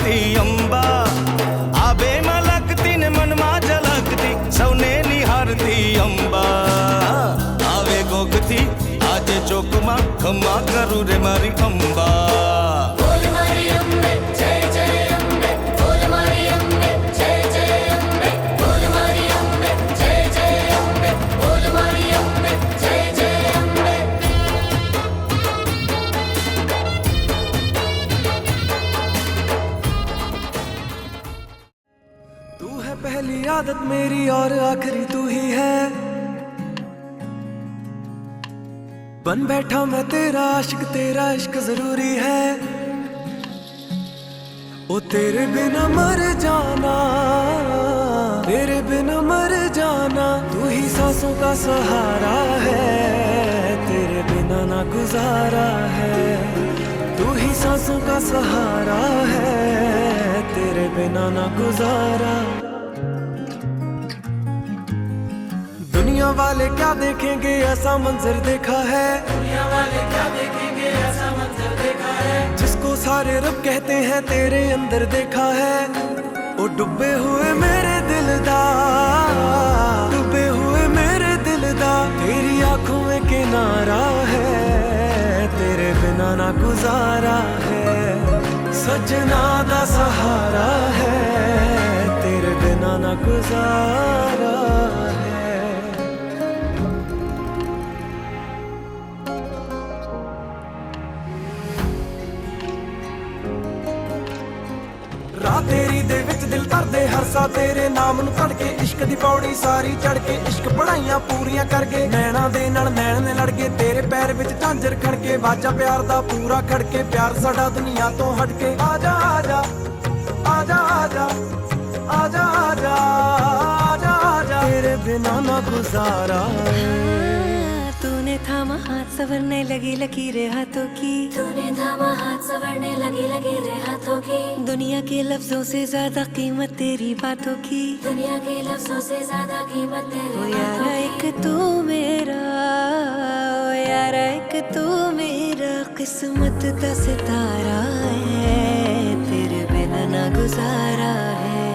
निहारती अंबा आबे मलकती ने मनमा झलकती सौने निहारती अंबा आवे गोगती आज चौकमा खम्मा करू रे मारी अंबा। पहली आदत मेरी और आखिरी तू ही है, बन बैठा मैं तेरा आशिक, तेरा इश्क जरूरी है। ओ तेरे बिना मर जाना, तेरे बिना मर जाना, तू ही सांसों का सहारा है, तेरे बिना ना गुजारा है। तू ही सांसों का सहारा है, तेरे बिना ना गुजारा। दुनिया वाले क्या देखेंगे ऐसा मंजर देखा है, दुनिया वाले क्या देखेंगे ऐसा मंजर देखा है। जिसको सारे रब कहते हैं तेरे अंदर देखा है। ओ डूबे हुए मेरे दिलदार, डूबे हुए मेरे दिलदार, तेरी आंखों में किनारा है, तेरे बिना ना गुजारा है। सजना दा सहारा है, तेरे बिना ना गुजारा है। राह तेरी दे विच दिल करदे हरसा तेरे नाम नूं कढ़ के, इश्क दी पौड़ी सारी चढ़ के, इश्क पढ़ाइयां पूरियां करके, नैना दे नाल नैन ने लड़ के, तेरे पैर विच झांजर खड़के, वाजा प्यार दा पूरा खड़के, प्यार साडा दुनिया तो हट के। आजा आजा आजा आजा आजा आजा आजा आजा, तेरे बिना ना गुजारा। तूने थामा हाथ संवरने लगी लकीरें हाथों की, तूने थामा हाथ संवरने लगी लकीरें हाथों की। दुनिया के लफ्जों से ज्यादा कीमत तेरी बातों की, दुनिया के लफ्जों से ज्यादा कीमत तेरी ओ बातों यारा की। एक तू मेरा, ओ यारा एक तू मेरा, किस्मत का सितारा है, तेरे बिना ना गुजारा है।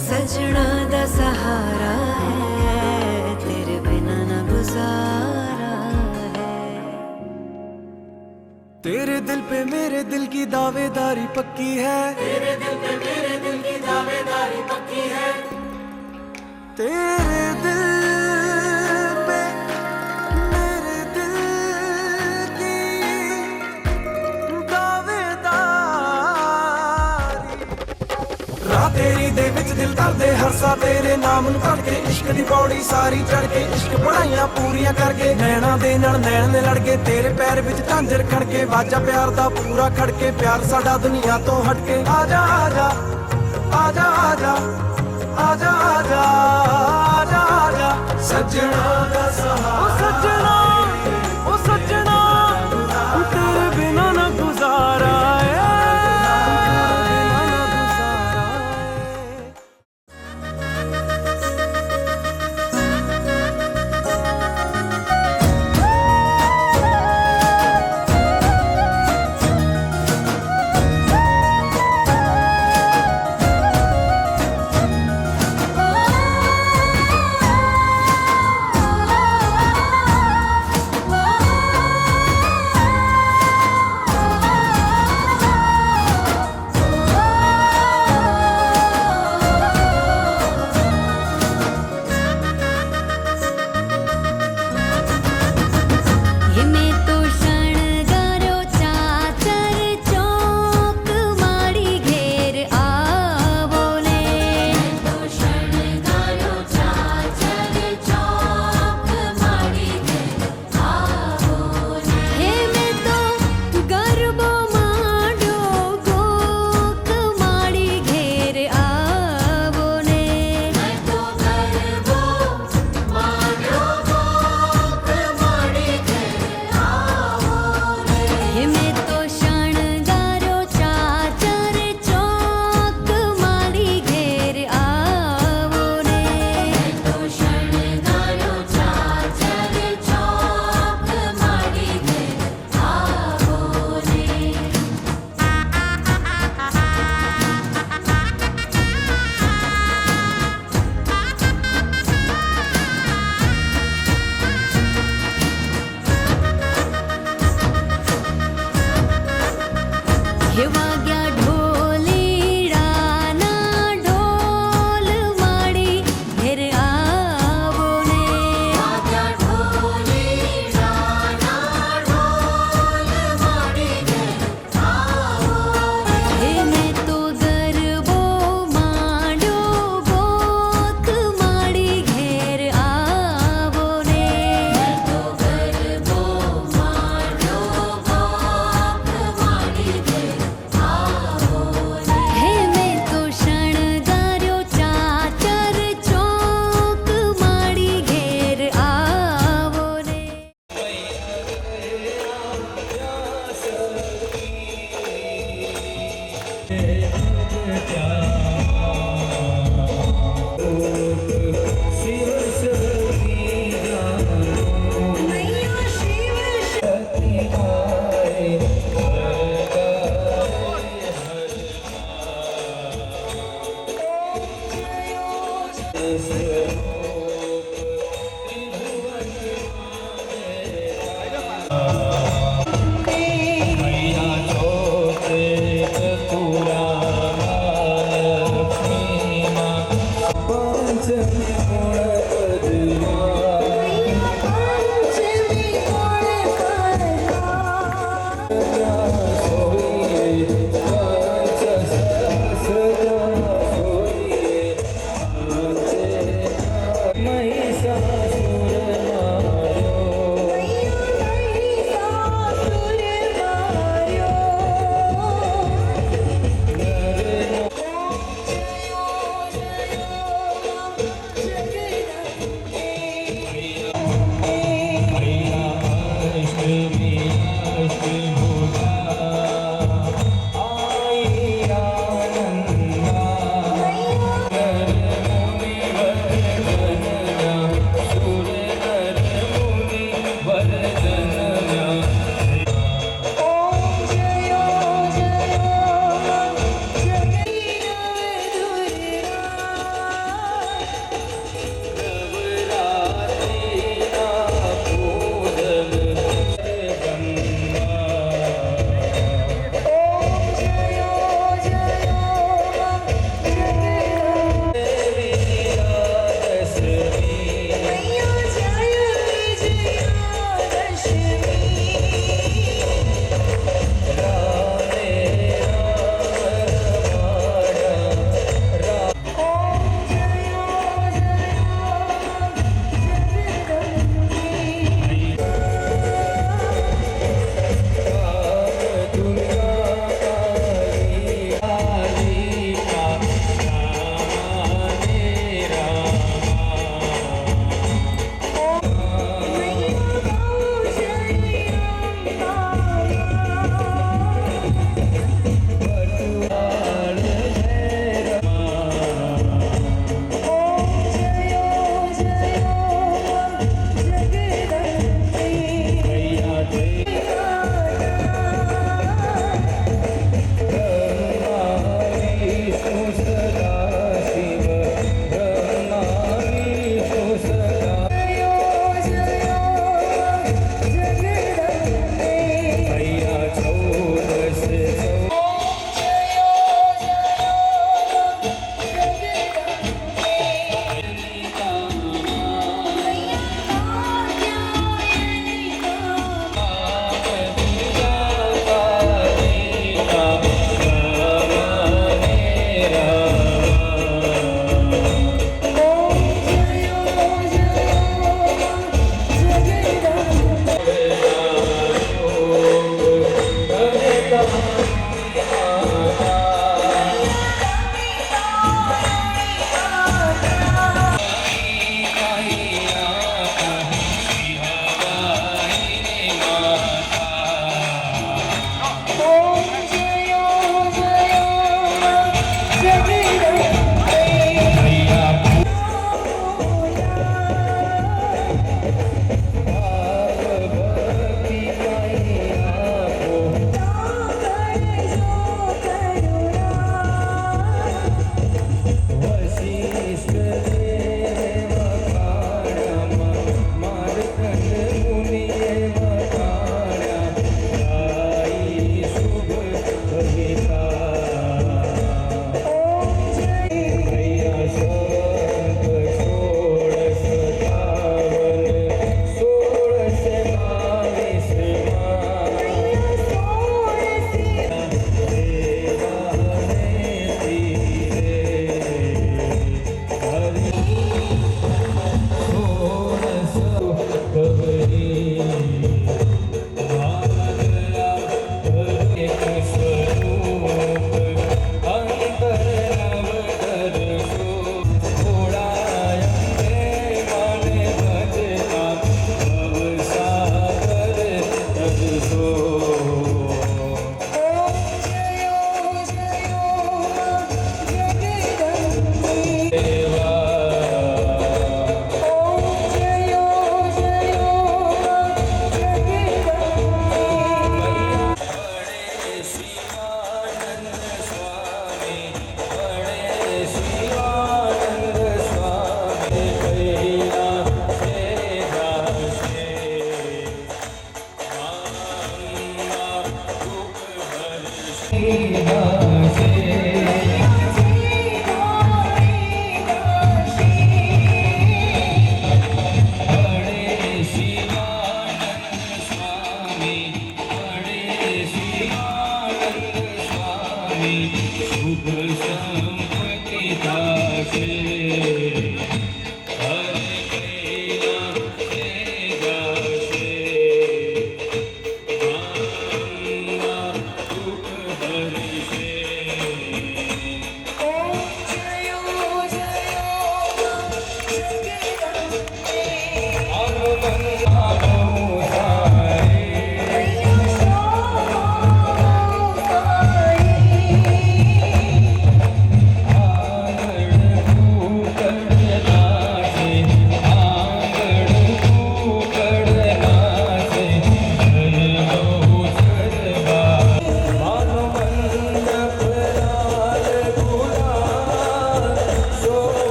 सजना दा सहारा है, तेरे बिना ना गुजारा है। तेरे दिल पे मेरे दिल की दावेदारी पक्की है, तेरे दिल पे मेरे दिल की दावेदारी पक्की है। तेरे दिल पे मेरे दिल की दावेदारी। राह तेरी दे विच दिल करदे हरसा तेरे नाम नूं कढ़ के, इश्क दी पौड़ी सारी चढ़ के, इश्क पढ़ाइयां पूरियां करके, नैना दे नाल नैन ने लड़ के, तेरे पैर विच झांजर खड़के, वाजा प्यार दा पूरा खड़के, प्यार साडा दुनिया तो हट के। आजा आजा आजा आजा आजा आजा आजा आजा, सजना दा सहारा, ओ सजना, ओ सजना, तेरे बिना ना गुजारा है।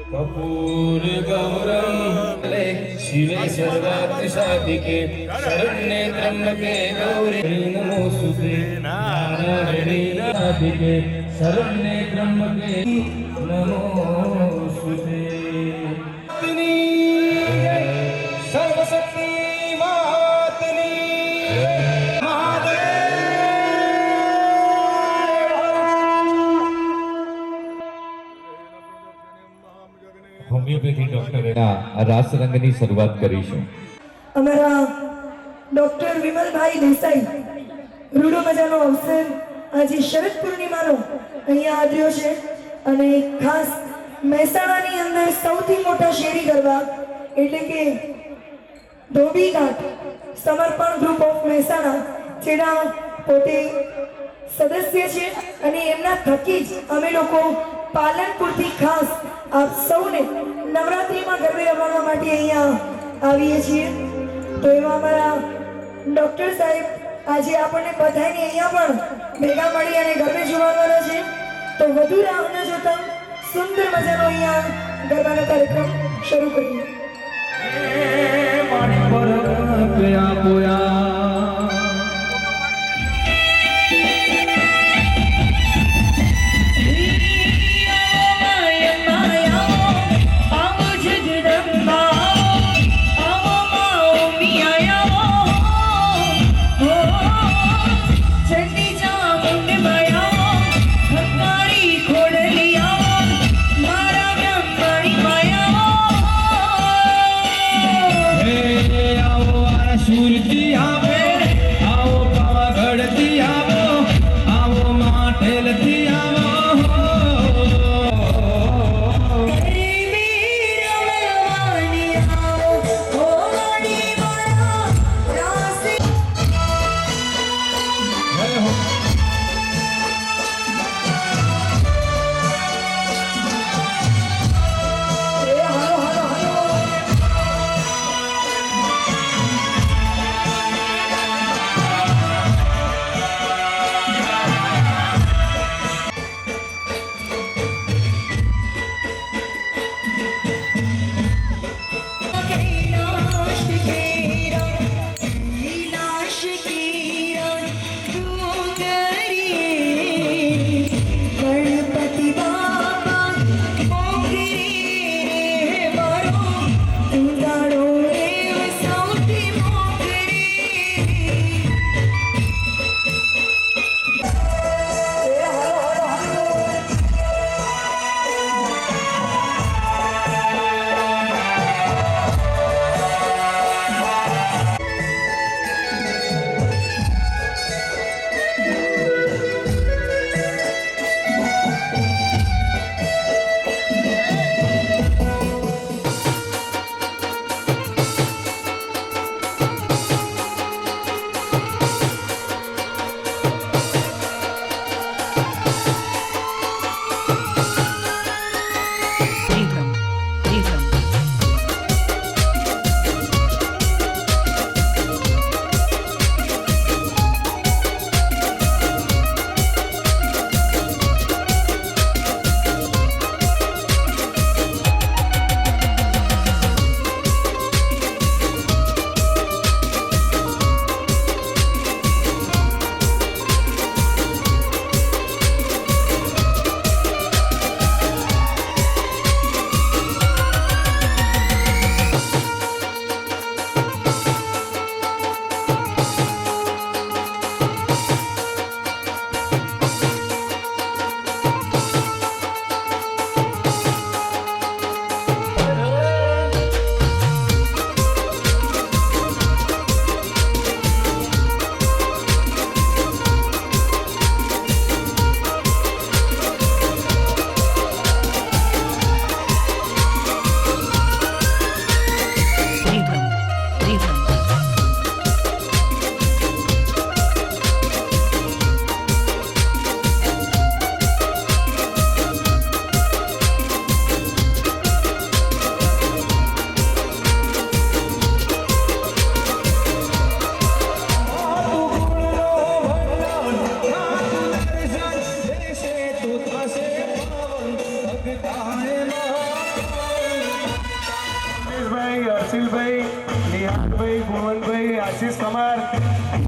कपूर गौरम शिवे सर्वार्थ साधिके शरण्ये त्र्यंबके गौरी नमोस्तुते नारायणी साधिके शरण्ये त्र्यंबके नमोस्तुते सर्वशक्ति मातनी હોમિયોપેથી ડોક્ટરના રાસ રંગની શરૂઆત કરીશું. અમારા ડોક્ટર વિમલભાઈ દેસાઈ રૂડો મજાનો અવસર આજે શરદ પૂર્ણિમાનો અહીંયા આવ્યો છે અને ખાસ મહેસાણાની અંદર સૌથી મોટા શેરી ગરબા એટલે કે ધોબી ઘાટ સમર્પણ ગ્રુપ ઓફ મહેસાણા જેના પોતે સદસ્ય છે અને એમના થકી જ અમે લોકો પાલનપુરથી ખાસ આપ સૌને નવરાત્રિમાં ગરબે રમવા માટે અહીંયા આવીએ છીએ. તો એમાં અમારા ડૉક્ટર સાહેબ આજે આપણને બધાને અહીંયા પણ ભેગા મળી અને ગરબે જોવાના છે. તો વધુ રાહ ન જોતા સુંદર મજાનો અહીંયા ગરબાનો કાર્યક્રમ શરૂ કરીએ. સુરતી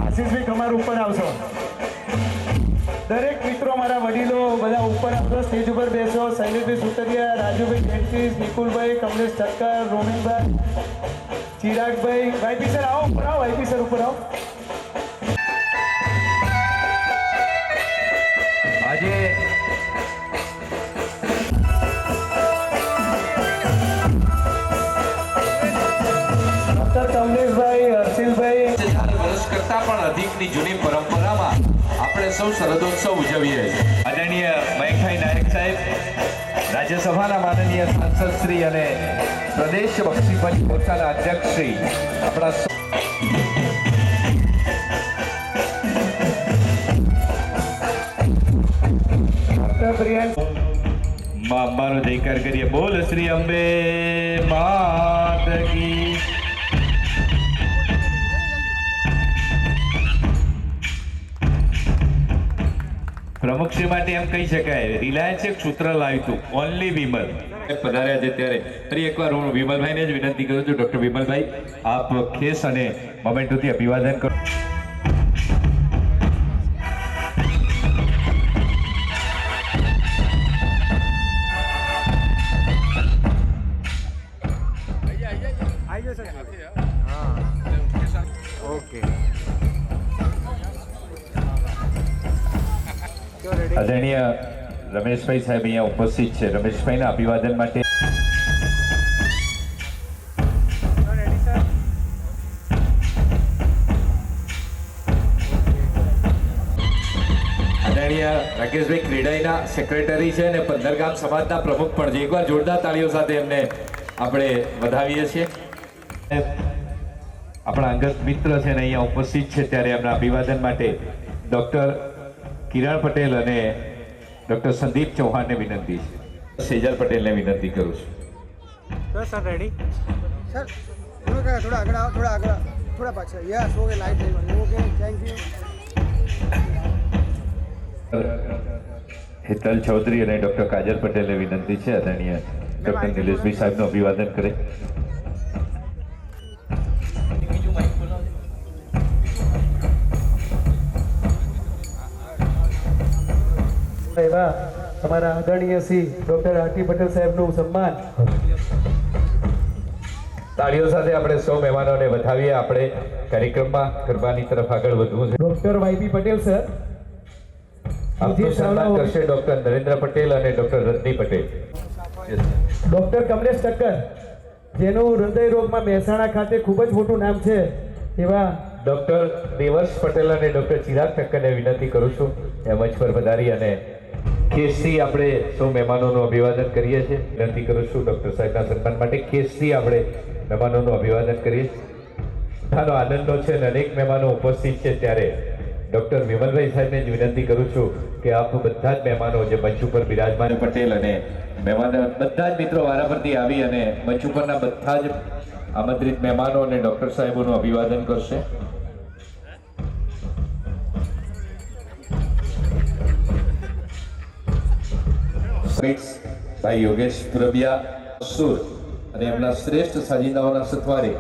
આશીષભાઈ તમારા ઉપર આવશો. દરેક મિત્રો, મારા વડીલો બધા ઉપર આવશો, સ્ટેજ ઉપર બેસો. શૈલેષભાઈ સુતરિયા, રાજુભાઈ જેન્ટીસ, નિકુલભાઈ, કમલેશ ઠક્કર, રોમિનભાઈ, ચિરાગભાઈ, વાયપી સર આવો, ઉપર આવો, વાયપી સર ઉપર આવો. આજે ડૉક્ટર કમલેશભાઈ, હર્ષિલભાઈ, 4 વર્ષ કરતા પણ અધિકની જૂની પરંપરામાં આપણે સૌ શરદોત્સવ ઉજવીએ છીએ. આદરણીય મયંકભાઈ નાયક સાહેબ, રાજ્યસભાના માનનીય સાંસદ શ્રી અને પ્રદેશ બક્ષી મોરચાના અધ્યક્ષ શ્રી આપણા ડૉક્ટર પ્રિયાંશ, માં અંબાનો જયકાર કરીએ. બોલ શ્રી અંબે માત કી. પ્રમુખશ્રી માટે એમ કહી શકાય, રિલાયન્સ એક સૂત્ર લાવ્યું હતું, ઓનલી વિમલ પધાર્યા છે ત્યારે ફરી એકવાર હું વિમલભાઈને જ વિનંતી કરું છું, ડૉક્ટર વિમલભાઈ આપ ખેસ અને મોમેન્ટોથી અભિવાદન કરો. આદરણીય રમેશભાઈ સાહેબ અહીંયા ઉપસ્થિત છે. રમેશભાઈના અભિવાદન માટે આદરણીય રાકેશભાઈ ક્રીડાઈના સેક્રેટરી છે અને 15 ગામ સમાજના પ્રમુખ પણ છે. એકવાર જોરદાર તાળીઓ સાથે એમને આપણે વધાવીએ છીએ. આપણા અંગત મિત્ર છે ને અહીંયા ઉપસ્થિત છે ત્યારે એમના અભિવાદન માટે ડૉક્ટર કિરણ પટેલ અને ડૉક્ટર સંદીપ ચૌહાણને વિનંતી છે. સેજલ પટેલને વિનંતી કરું છું. Sir ready? સર થોડા આગળ આવો, થોડા આગળ, થોડા પાછળ. યસ, ઓકે, લાઈટ નહીં, okay, thank you. Hetal Chaudhary અને ડૉક્ટર કાજલ પટેલને વિનંતી છે આદરણીય ડૉક્ટર નિલેશભાઈ સાહેબનું અભિવાદન કરે. એવા તમારા આદરણીય શ્રી ડૉક્ટર આરટી પટેલ સાહેબનું સન્માન. તાળીઓ સાથે આપણે સૌ મહેમાનોને વધાવીએ. આપણે કાર્યક્રમમાં ગરબાની તરફ આગળ વધવું છે. ડૉક્ટર વાયપી પટેલ સર આપનું સન્માન કરશે ડૉક્ટર નરેન્દ્ર પટેલ અને ડૉક્ટર રજની પટેલ. ડૉક્ટર કમલેશ ઠક્કર, જેનું હૃદય રોગમાં મહેસાણા ખાતે ખૂબ જ મોટું નામ છે, એવા ડૉક્ટર દેવર્ષ પટેલ અને ડૉક્ટર ચિરાગ ઠક્કરને વિનંતી કરું છું એ મંચ પર વધારી અને કેસથી આપણે સૌ મહેમાનોનું અભિવાદન કરીએ છીએ. વિનંતી કરું છું ડૉક્ટર સાહેબના સન્માન માટે કેસથી આપણે મહેમાનોનું અભિવાદન કરીએ છીએ. બધાનો આનંદનો છે અને અનેક મહેમાનો ઉપસ્થિત છે ત્યારે ડૉક્ટર વિમલભાઈ સાહેબને જ વિનંતી કરું છું કે આપ બધા જ મહેમાનો જે મંચ ઉપર બિરાજમાન પટેલ અને મહેમાનો બધા જ મિત્રો વારાફરતી આવી અને મંચ ઉપરના બધા જ આમંત્રિત મહેમાનો અને ડૉક્ટર સાહેબોનું અભિવાદન કરશે. ભાઈ યોગેશ પુરબિયા સુર અને એમના શ્રેષ્ઠ સાજિંદાઓના સથવારે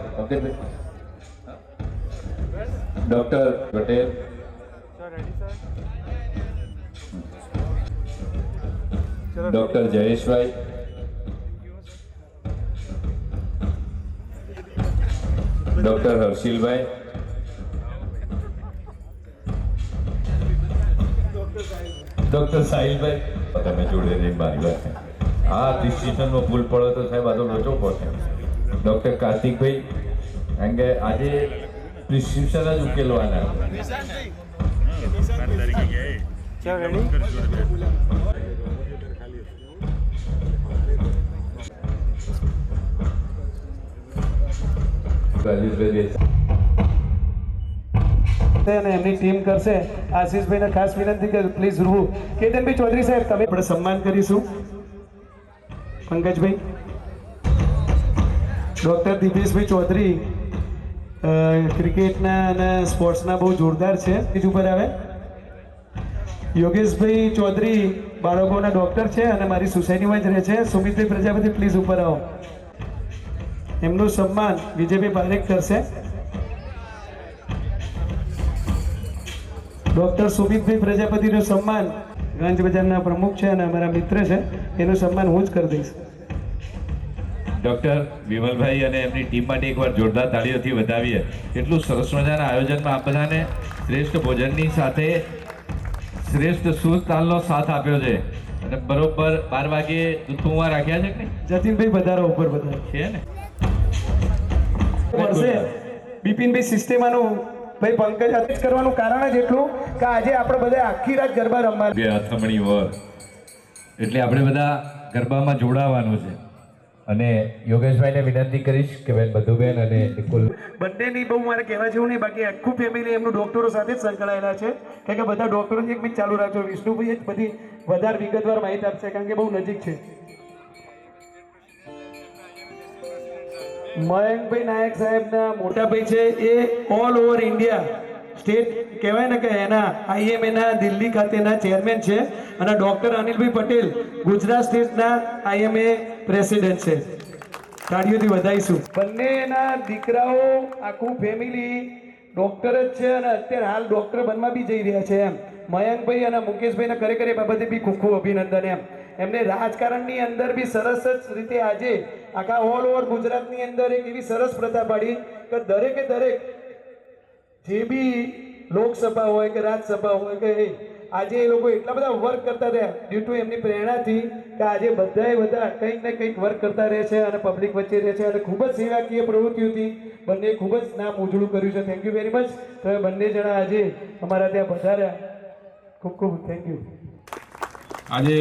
doctor Patel, doctor Jayeshbhai, doctor Harshilbhai, doctor Sahilbhai, તમે જોડે રહીને મારી વાત આ ડિસ્ટિંક્શનનો ભૂલ પડે તો સાહેબ આ તો લોચો પડશે. ડૉક્ટર કાર્તિકભાઈ, કારણ કે આજે પ્રિસ્ક્રિપ્શન જ ઉકેલવાના. અને એમની ટીમ કરશે. આશીષભાઈને ખાસ વિનંતી કે પ્લીઝ રૂ. કેતનભાઈ ચૌધરી સાહેબ, તમે આપણે સન્માન કરીશું. પંકજભાઈ, ડૉક્ટર દિપેશભાઈ ચૌધરી ક્રિકેટના અને સ્પોર્ટ્સના બહુ જોરદાર છે. બીજું પર આવે યોગેશભાઈ ચૌધરી, બાળકોના ડૉક્ટર છે અને મારી સોસાયટીમાં જ રહે છે. સુમિતભાઈ પ્રજાપતિ, પ્લીઝ ઉપર આવો. એમનું સન્માન વિજયભાઈ પારેખ કરશે. ડૉક્ટર સુમિતભાઈ પ્રજાપતિનું સન્માન ગંજ બજારના પ્રમુખ છે અને અમારા મિત્ર છે, એનું સન્માન હું જ કરી દઈશ. ડૉક્ટર વિમલભાઈ અને એમની ટીમ માટે એકવાર જોરદાર તાળીઓથી વધાવીએ. એટલું સરસ મજાના આયોજનમાં આપ બધાને શ્રેષ્ઠ ભોજનની સાથે શ્રેષ્ઠ સુર તાલનો સાથ આપ્યો છે અને બરોબર 12 વાગે દૂધકુંવા રાખ્યા છે કે નહીં? જતીનભાઈ વધારો ઉપર વધારો છે ને? મળશે બિપિનભાઈ સિસ્ટેમાનું ભાઈ પંકજ હાથે જ કરવાનું કારણ જ એટલું કે આજે આપણે બધા આખી રાત ગરબા રમવા બે હથમણી વર એટલે આપણે બધા ગરબામાં જોડાવાનું છે. અને યોગેશભાઈને વિનંતી કરીશ કે બેન બધુબેન અને નિકુલ બંનેની બહુ મારે કહેવા જેવું નહીં, બાકી આખું ફેમિલી એમનું ડોક્ટરો સાથે જ સંકળાયેલા છે, કારણ કે બધા ડોક્ટરો એક મિનિટ ચાલુ રાખજો. વિષ્ણુભાઈ જ બધી વધારે વિગતવાર માહિતી આપશે કારણ કે બહુ નજીક છે. મયંકભાઈ નાયક સાહેબના મોટા ભાઈ છે, એ ઓલ ઓવર ઇન્ડિયા સ્ટેટ કહેવાય ને કે એના આઈએમએના દિલ્હી ખાતેના ચેરમેન છે અને ડૉક્ટર અનિલભાઈ પટેલ ગુજરાત સ્ટેટના આઈએમએ પ્રેસિડેન્ટ છે. તાળીઓથી વધાવીશું. બંનેના દીકરાઓ આખું ફેમિલી ડૉક્ટર જ છે અને અત્યારે હાલ ડૉક્ટર બનવા બી જઈ રહ્યા છે. એમ મયંકભાઈ અને મુકેશભાઈને ખરેખર એ બાબતે બી ખૂબ ખૂબ અભિનંદન. એમને રાજકારણની અંદર બી સરસ જ રીતે આજે આખા ઓલ ઓવર ગુજરાતની અંદર એક એવી સરસ પ્રથા પાડી કે દરેકે દરેક જે બી લોકસભા હોય કે રાજ્યસભા હોય કે આજે એ લોકો એટલા બધા વર્ક કરતા રહ્યા ડ્યુ ટુ એમની પ્રેરણાથી કે આજે બધાએ બધા કંઈક ને કંઈક વર્ક કરતા રહે છે અને પબ્લિક વચ્ચે રહે છે અને ખૂબ જ સેવાકીય પ્રવૃત્તિઓથી બંને ખૂબ જ નામ ઉજળું કર્યું છે. Thank you very much. તમે બંને જણા આજે અમારા ત્યાં પધાર્યા, ખૂબ ખૂબ થેન્ક યુ. આજે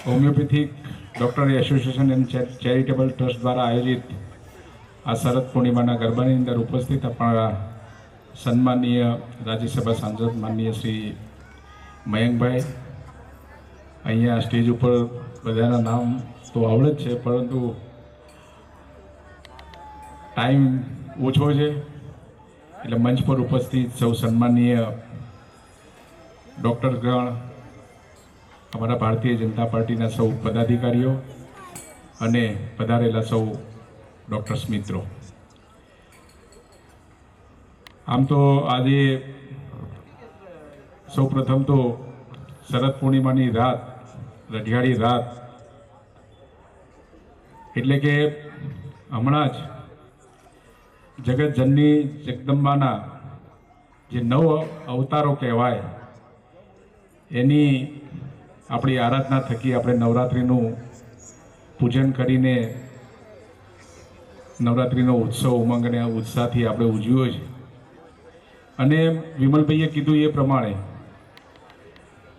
homeopathic doctor association and charitable trust દ્વારા આયોજિત આ શરદ પૂર્ણિમાના ગરબાની અંદર ઉપસ્થિત આપણા સન્માનીય રાજ્યસભા સાંસદ માનનીય શ્રી મયંકભાઈ, અહીંયા સ્ટેજ ઉપર બધાના નામ તો આવડે જ છે, પરંતુ ટાઈમ ઓછો છે એટલે મંચ પર ઉપસ્થિત સૌ સન્માનીય ડૉક્ટરગણ, અમારા ભારતીય જનતા પાર્ટીના સૌ પદાધિકારીઓ અને પધારેલા સૌ ડૉક્ટર્સ મિત્રો, આમ તો આજે સૌ પ્રથમ તો શરદ પૂર્ણિમાની રાત, રઢિયાળી રાત, એટલે કે હમણાં જ જગતજનની જગદંબાના જે 9 અવતારો કહેવાય એની આપણી આરાધના થકી આપણે નવરાત્રિનું પૂજન કરીને નવરાત્રિનો ઉત્સવ ઉમંગ અને ઉત્સાહથી આપણે ઉજવ્યો છે. અને વિમલભાઈએ કીધું એ પ્રમાણે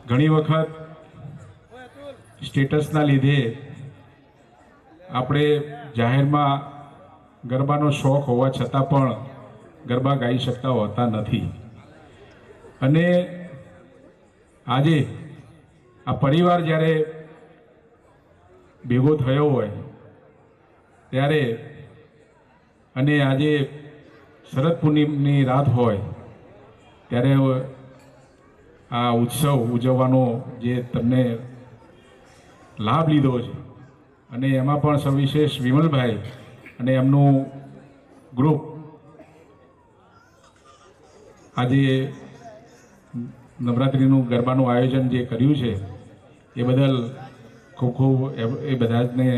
ઘણી વખત સ્ટેટસના લીધે આપણે જાહેરમાં ગરબાનો શોખ હોવા છતાં પણ ગરબા ગાઈ શકતા હોતા નથી. અને આજે આ પરિવાર જ્યારે ભેગો થયો હોય ત્યારે અને આજે શરદ પૂર્ણિમાની રાત હોય ત્યારે આ ઉત્સવ ઉજવવાનો જે તમને લાભ લીધો છે અને એમાં પણ સવિશેષ વિમલભાઈ અને એમનું ગ્રુપ આજે નવરાત્રિનું ગરબાનું આયોજન જે કર્યું છે એ બદલ ખૂબ ખૂબ એ બધા જને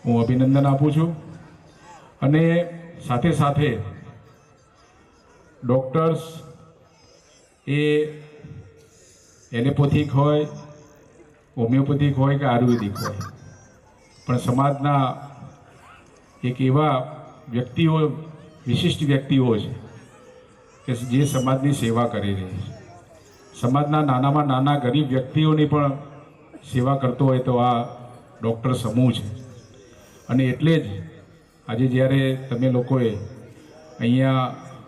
હું અભિનંદન આપું છું. અને સાથે સાથે ડૉક્ટર્સ એ એલોપેથિક હોય, હોમિયોપેથિક હોય કે આયુર્વેદિક હોય, પણ સમાજના એક એવા વ્યક્તિઓ, વિશિષ્ટ વ્યક્તિઓ છે કે જે સમાજની સેવા કરી રહી છે. સમાજના નાનામાં નાના ગરીબ વ્યક્તિઓની પણ સેવા કરતો હોય તો આ ડૉક્ટર સમૂહ છે. અને એટલે જ આજે જ્યારે તમે લોકોએ અહીંયા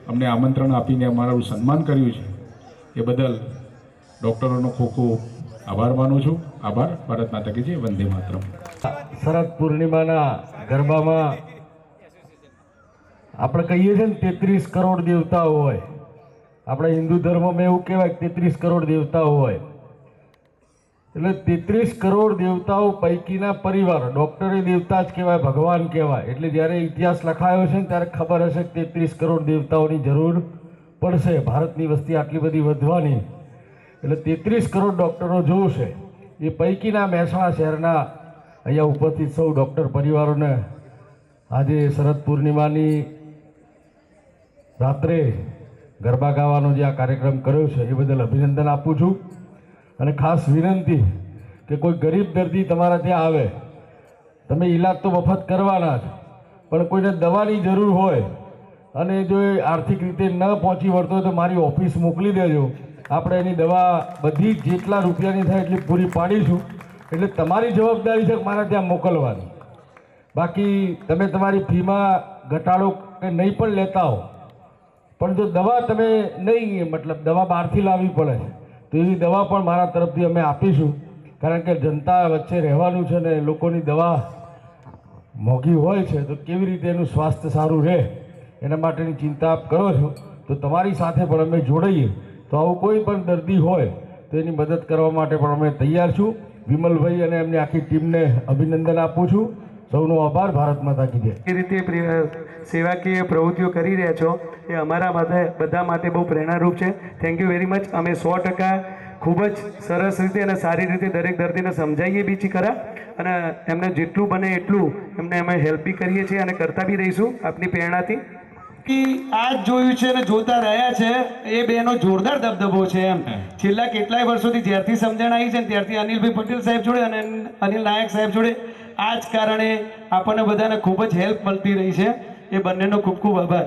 અમને આમંત્રણ આપીને અમારું સન્માન કર્યું છે એ બદલ ડૉક્ટરોનો ખૂબ ખૂબ આભાર માનું છું. આભાર. ભારત માતા કી જય. વંદે માતરમ. શરદ પૂર્ણિમાના ગરબામાં આપણે કહીએ છીએ ને 33 કરોડ દેવતાઓ હોય. આપણે હિન્દુ ધર્મમાં એવું કહેવાય 33 કરોડ દેવતાઓ હોય. એટલે 33 કરોડ દેવતાઓ પૈકીના પરિવાર, ડૉક્ટરે દેવતા જ કહેવાય, ભગવાન કહેવાય. એટલે જ્યારે ઇતિહાસ લખાયો છે ને ત્યારે ખબર હશે કે 33 કરોડ દેવતાઓની જરૂર પડશે. ભારતની વસ્તી આટલી બધી વધવાની, એટલે 33 કરોડ ડૉક્ટરો જોશે. એ પૈકીના મહેસાણા શહેરના અહીંયા ઉપસ્થિત સૌ ડૉક્ટર પરિવારોને આજે શરદ પૂર્ણિમાની રાત્રે ગરબા ગાવાનો જે આ કાર્યક્રમ કર્યો છે એ બદલ અભિનંદન આપું છું. અને ખાસ વિનંતી કે કોઈ ગરીબ દર્દી તમારા ત્યાં આવે, તમે ઈલાજ તો મફત કરવાના જ, પણ કોઈને દવાની જરૂર હોય અને જો એ આર્થિક રીતે ન પહોંચી વળતો હોય તો મારી ઓફિસ મોકલી દેજો. આપણે એની દવા બધી જેટલા રૂપિયાની થાય એટલી પૂરી પાડીશું. એટલે તમારી જવાબદારી છે મારા ત્યાં મોકલવાની. બાકી તમે તમારી ફીમાં ઘટાડો કે નહીં પણ લેતા હો, પણ જો દવા તમે નહીં, મતલબ દવા બહારથી લાવવી પડે તો એવી દવા પણ મારા તરફથી અમે આપીશું. કારણ કે જનતા વચ્ચે રહેવાનું છે ને લોકોની દવા મોંઘી હોય છે, તો કેવી રીતે એનું સ્વાસ્થ્ય સારું રહે એના માટેની ચિંતા આપ કરો છો, તો તમારી સાથે પણ અમે જોડાઈએ. તો આવું કોઈ પણ દર્દી હોય તો એની મદદ કરવા માટે પણ અમે તૈયાર છું. વિમલભાઈ અને એમની આખી ટીમને અભિનંદન આપું છું. સૌનો આભાર. ભારત માતા કી જય. એ રીતે સેવાકીય પ્રવૃત્તિઓ કરી રહ્યા છો એ અમારા માટે બધા માટે બહુ પ્રેરણારૂપ છે. Thank you very much. અમે 100% ખૂબ જ સરસ રીતે અને સારી રીતે દરેક દર્દીને સમજાવીએ બી છીએ ખરા, અને એમને જેટલું બને એટલું એમને અમે હેલ્પ બી કરીએ છીએ અને કરતા બી રહીશું આપની પ્રેરણાથી. આ જ જોયું છે અને જોતા રહ્યા છે એ બેનો જોરદાર દબદબો છે એમ. છેલ્લા કેટલાય વર્ષોથી જ્યારથી સમજણ આવી છે ને ત્યારથી અનિલભાઈ પટેલ સાહેબ જોડે અને અનિલ નાયક સાહેબ જોડે આ જ કારણે આપણને બધાને ખૂબ જ હેલ્પ મળતી રહી છે. એ બંનેનો ખૂબ ખૂબ આભાર.